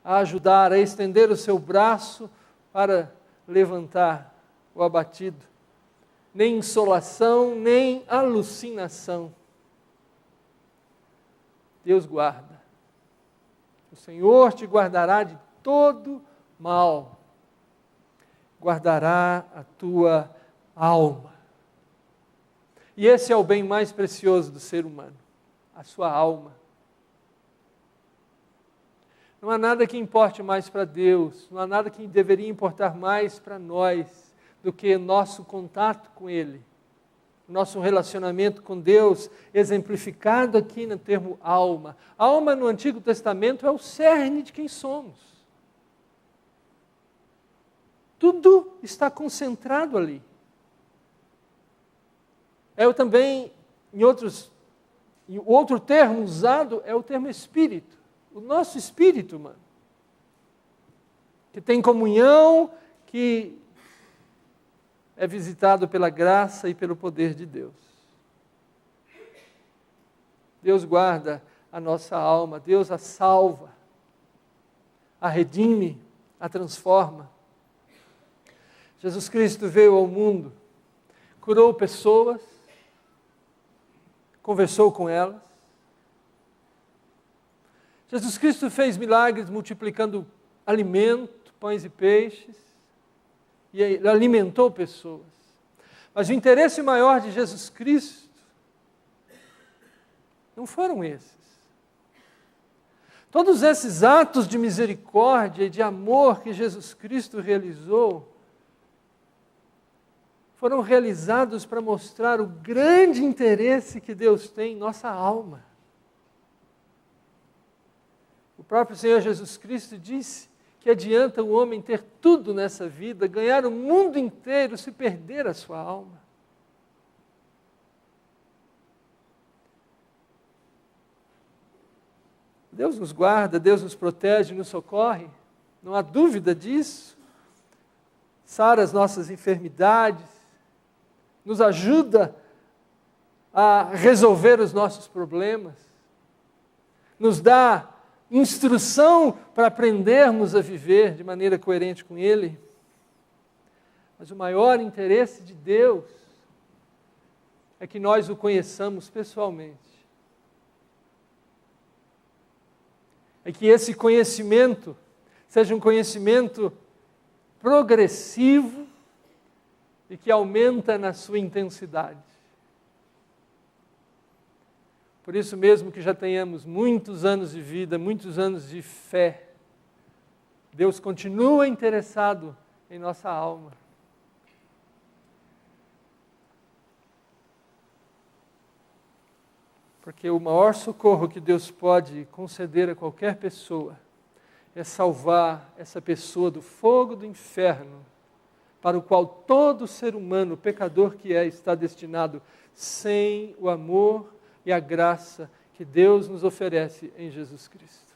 a ajudar, a estender o seu braço para levantar o abatido. Nem insolação, nem alucinação. Deus guarda. O Senhor te guardará de todo mal. Guardará a tua alma. E esse é o bem mais precioso do ser humano, a sua alma. Não há nada que importe mais para Deus, não há nada que deveria importar mais para nós do que nosso contato com Ele, nosso relacionamento com Deus, exemplificado aqui no termo alma. Alma no Antigo Testamento é o cerne de quem somos. Tudo está concentrado ali. Também, outro termo usado é o termo espírito. O nosso espírito, mano, que tem comunhão, que é visitado pela graça e pelo poder de Deus. Deus guarda a nossa alma, Deus a salva, a redime, a transforma. Jesus Cristo veio ao mundo, curou pessoas, conversou com elas. Jesus Cristo fez milagres multiplicando alimento, pães e peixes, e ele alimentou pessoas. Mas o interesse maior de Jesus Cristo não foram esses. Todos esses atos de misericórdia e de amor que Jesus Cristo realizou foram realizados para mostrar o grande interesse que Deus tem em nossa alma. O próprio Senhor Jesus Cristo disse que adianta o homem ter tudo nessa vida, ganhar o mundo inteiro, se perder a sua alma. Deus nos guarda, Deus nos protege, nos socorre, não há dúvida disso. Sara as nossas enfermidades, nos ajuda a resolver os nossos problemas, nos dá instrução para aprendermos a viver de maneira coerente com Ele. Mas o maior interesse de Deus é que nós o conheçamos pessoalmente. É que esse conhecimento seja um conhecimento progressivo e que aumenta na sua intensidade. Por isso mesmo que já tenhamos muitos anos de vida, muitos anos de fé, Deus continua interessado em nossa alma. Porque o maior socorro que Deus pode conceder a qualquer pessoa é salvar essa pessoa do fogo do inferno, para o qual todo ser humano, pecador que é, está destinado, sem o amor e a graça que Deus nos oferece em Jesus Cristo.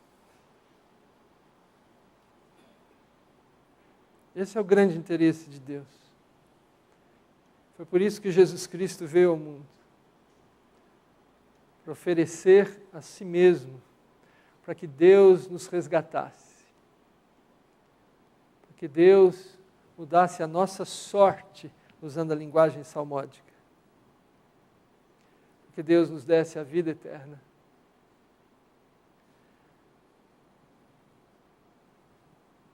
Esse é o grande interesse de Deus. Foi por isso que Jesus Cristo veio ao mundo, para oferecer a si mesmo, para que Deus nos resgatasse, para que Deus mudasse a nossa sorte, usando a linguagem salmódica. que Deus nos desse a vida eterna.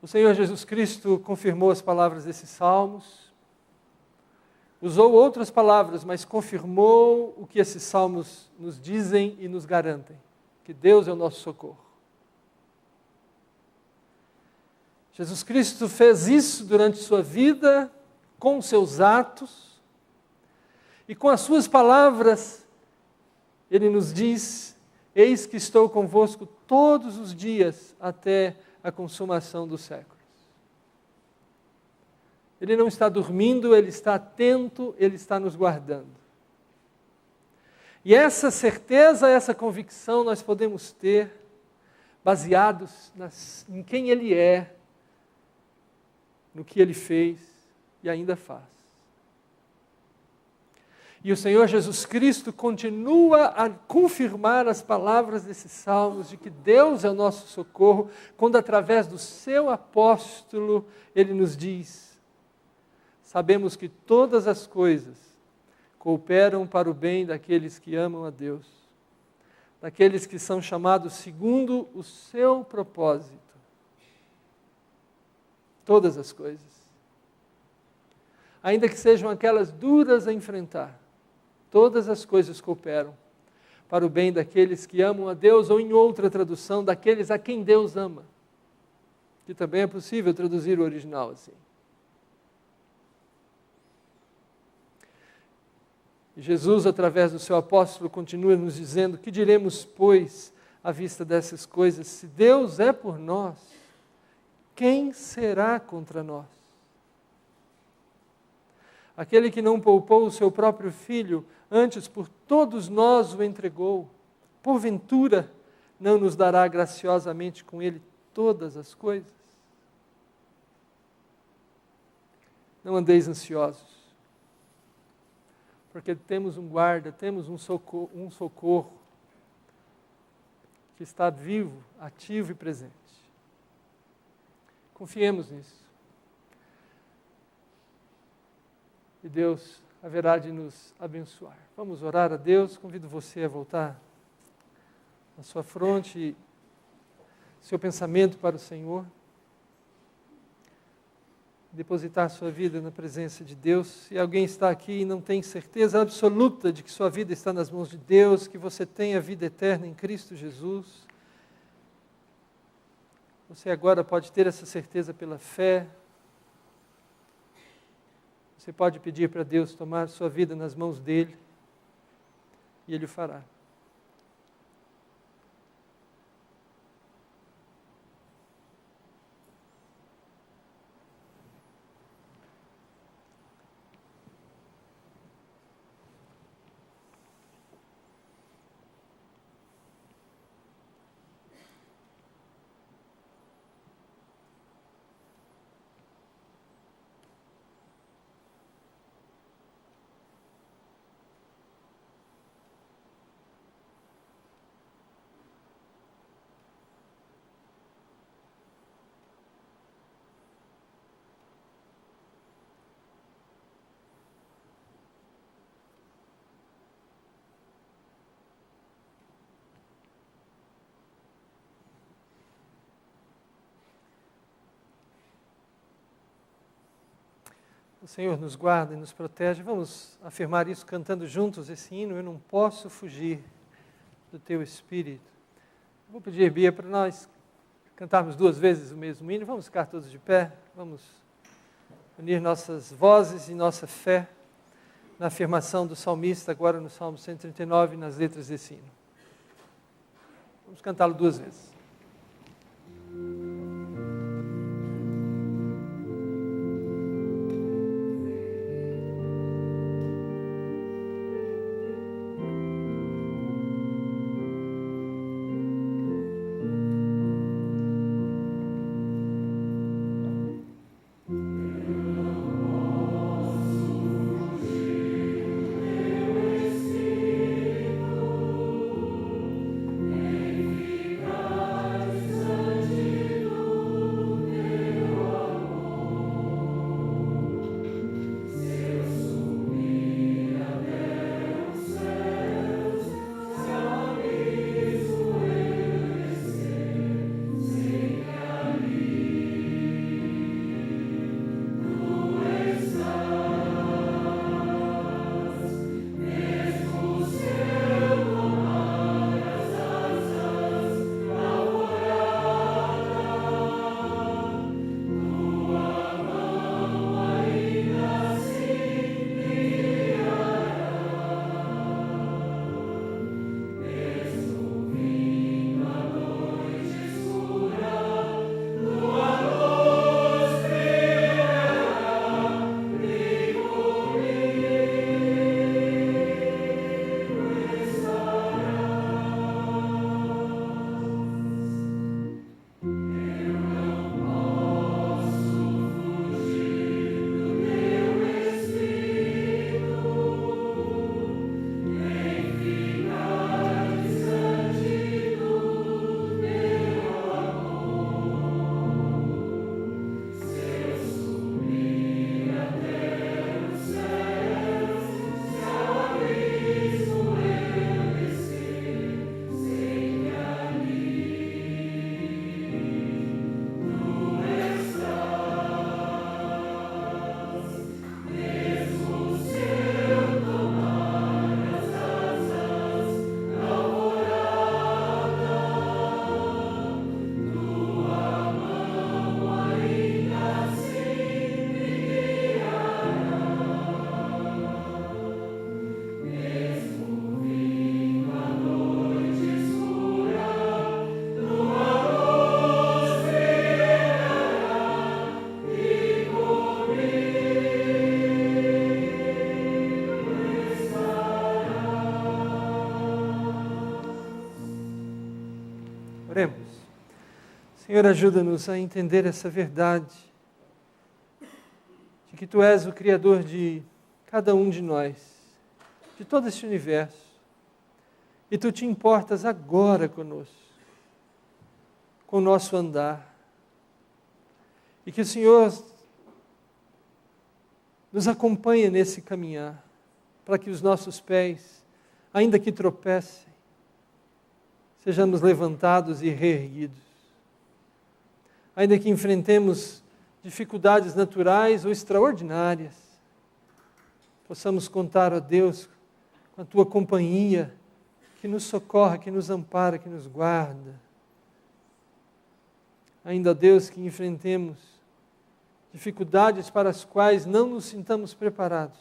O Senhor Jesus Cristo confirmou as palavras desses salmos, usou outras palavras, mas confirmou o que esses salmos nos dizem e nos garantem, que Deus é o nosso socorro. Jesus Cristo fez isso durante sua vida, com seus atos, e com as suas palavras, Ele nos diz: eis que estou convosco todos os dias até a consumação dos séculos. Ele não está dormindo, Ele está atento, Ele está nos guardando. E essa certeza, essa convicção nós podemos ter baseados em quem Ele é, no que Ele fez e ainda faz. E o Senhor Jesus Cristo continua a confirmar as palavras desses salmos de que Deus é o nosso socorro, quando através do seu apóstolo Ele nos diz: sabemos que todas as coisas cooperam para o bem daqueles que amam a Deus, daqueles que são chamados segundo o seu propósito. Todas as coisas. Ainda que sejam aquelas duras a enfrentar, todas as coisas cooperam para o bem daqueles que amam a Deus, ou em outra tradução, daqueles a quem Deus ama. Que também é possível traduzir o original assim. E Jesus, através do seu apóstolo, continua nos dizendo: que diremos, pois, à vista dessas coisas? Se Deus é por nós, quem será contra nós? Aquele que não poupou o seu próprio filho, antes por todos nós o entregou, porventura não nos dará graciosamente com ele todas as coisas? Não andeis ansiosos, porque temos um guarda, temos um socorro que está vivo, ativo e presente. Confiemos nisso. E Deus haverá de nos abençoar. Vamos orar a Deus. Convido você a voltar à sua fronte, seu pensamento para o Senhor. Depositar sua vida na presença de Deus. Se alguém está aqui e não tem certeza absoluta de que sua vida está nas mãos de Deus, que você tem a vida eterna em Cristo Jesus, você agora pode ter essa certeza pela fé. Você pode pedir para Deus tomar sua vida nas mãos dEle, e Ele o fará. O Senhor nos guarda e nos protege. Vamos afirmar isso cantando juntos esse hino: eu não posso fugir do Teu Espírito. Vou pedir, Bia, para nós cantarmos 2 vezes o mesmo hino. Vamos ficar todos de pé. Vamos unir nossas vozes e nossa fé na afirmação do salmista, agora no Salmo 139, nas letras desse hino. Vamos cantá-lo 2 vezes. Ficar Senhor, ajuda-nos a entender essa verdade, de que Tu és o Criador de cada um de nós, de todo este universo, e Tu te importas agora conosco, com o nosso andar, e que o Senhor nos acompanhe nesse caminhar, para que os nossos pés, ainda que tropecem, sejamos levantados e reerguidos. Ainda que enfrentemos dificuldades naturais ou extraordinárias, possamos contar a Deus com a Tua companhia, que nos socorre, que nos ampara, que nos guarda. Ainda, Deus, que enfrentemos dificuldades para as quais não nos sintamos preparados.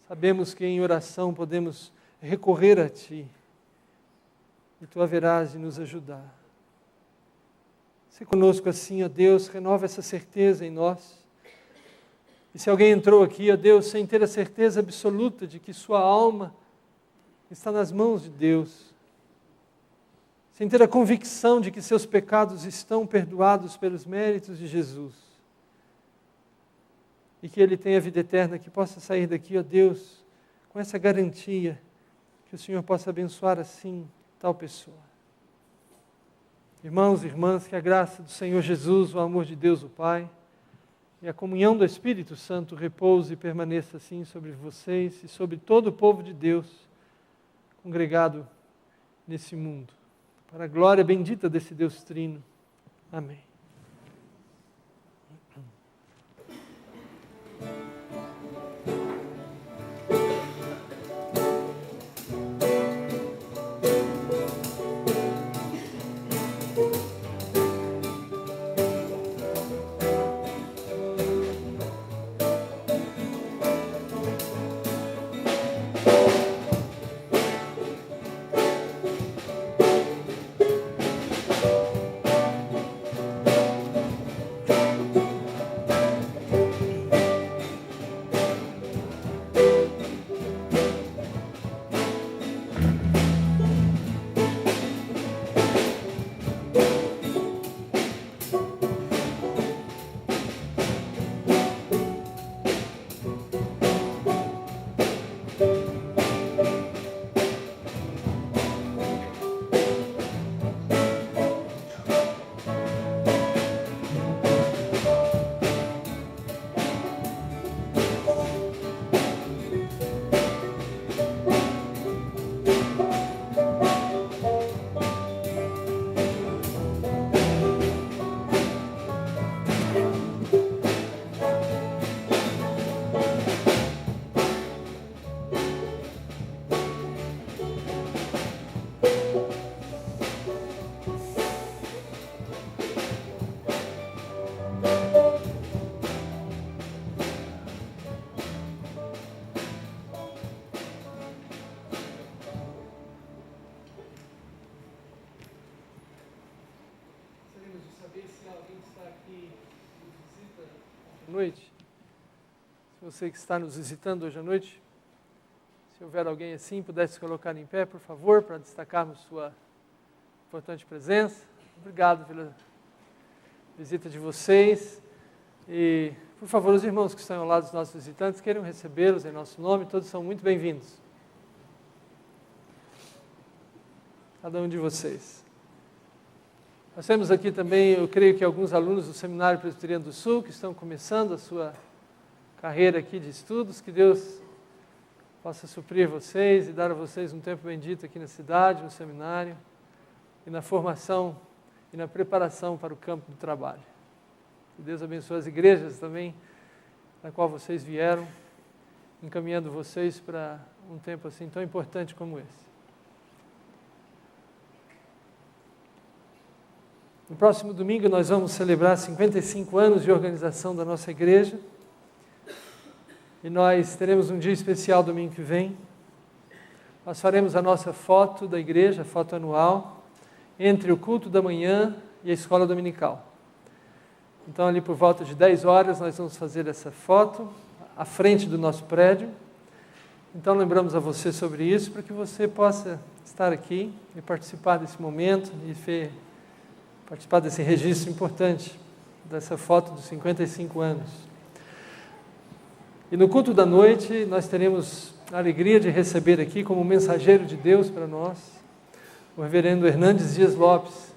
Sabemos que em oração podemos recorrer a Ti, e Tu haverás de nos ajudar. Se conosco assim, ó Deus, renova essa certeza em nós. E se alguém entrou aqui, ó Deus, sem ter a certeza absoluta de que sua alma está nas mãos de Deus, sem ter a convicção de que seus pecados estão perdoados pelos méritos de Jesus, e que ele tenha vida eterna, que possa sair daqui, ó Deus, com essa garantia, que o Senhor possa abençoar assim tal pessoa. Irmãos e irmãs, que a graça do Senhor Jesus, o amor de Deus o Pai e a comunhão do Espírito Santo repouse e permaneça assim sobre vocês e sobre todo o povo de Deus congregado nesse mundo. Para a glória bendita desse Deus Trino. Amém. Noite. Se você que está nos visitando hoje à noite, se houver alguém assim, pudesse se colocar em pé, por favor, para destacarmos sua importante presença. Obrigado pela visita de vocês. E, por favor, os irmãos que estão ao lado dos nossos visitantes, queiram recebê-los em nosso nome, todos são muito bem-vindos. Cada um de vocês. Nós temos aqui também, eu creio que alguns alunos do Seminário Presbiteriano do Sul, que estão começando a sua carreira aqui de estudos, que Deus possa suprir vocês e dar a vocês um tempo bendito aqui na cidade, no seminário, e na formação e na preparação para o campo do trabalho. Que Deus abençoe as igrejas também, na qual vocês vieram, encaminhando vocês para um tempo assim tão importante como esse. No próximo domingo nós vamos celebrar 55 anos de organização da nossa igreja. E nós teremos um dia especial domingo que vem. Nós faremos a nossa foto da igreja, a foto anual, entre o culto da manhã e a escola dominical. Então ali por volta de 10 horas nós vamos fazer essa foto à frente do nosso prédio. Então lembramos a você sobre isso para que você possa estar aqui e participar desse momento e participar desse registro importante, dessa foto dos 55 anos. E no culto da noite, nós teremos a alegria de receber aqui, como mensageiro de Deus para nós, o reverendo Hernandes Dias Lopes.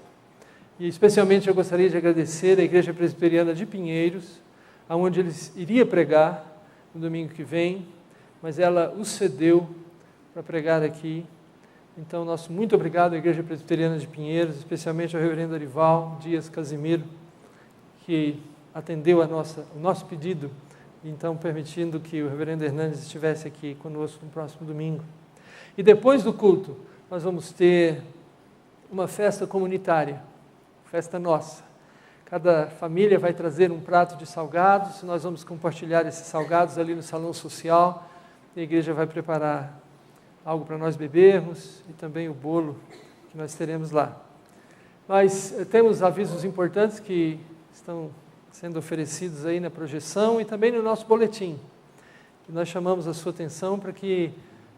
E especialmente eu gostaria de agradecer à Igreja Presbiteriana de Pinheiros, aonde ele iria pregar no domingo que vem, mas ela o cedeu para pregar aqui. Então, nosso muito obrigado à Igreja Presbiteriana de Pinheiros, especialmente ao reverendo Arival Dias Casimiro, que atendeu o nosso pedido, então permitindo que o reverendo Hernandes estivesse aqui conosco no próximo domingo. E depois do culto, nós vamos ter uma festa comunitária, festa nossa. Cada família vai trazer um prato de salgados, nós vamos compartilhar esses salgados ali no salão social, e a igreja vai preparar algo para nós bebermos e também o bolo que nós teremos lá. Nós temos avisos importantes que estão sendo oferecidos aí na projeção e também no nosso boletim, que nós chamamos a sua atenção para que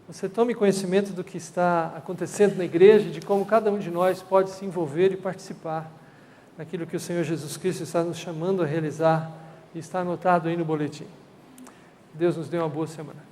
você tome conhecimento do que está acontecendo na igreja e de como cada um de nós pode se envolver e participar naquilo que o Senhor Jesus Cristo está nos chamando a realizar e está anotado aí no boletim. Deus nos dê uma boa semana.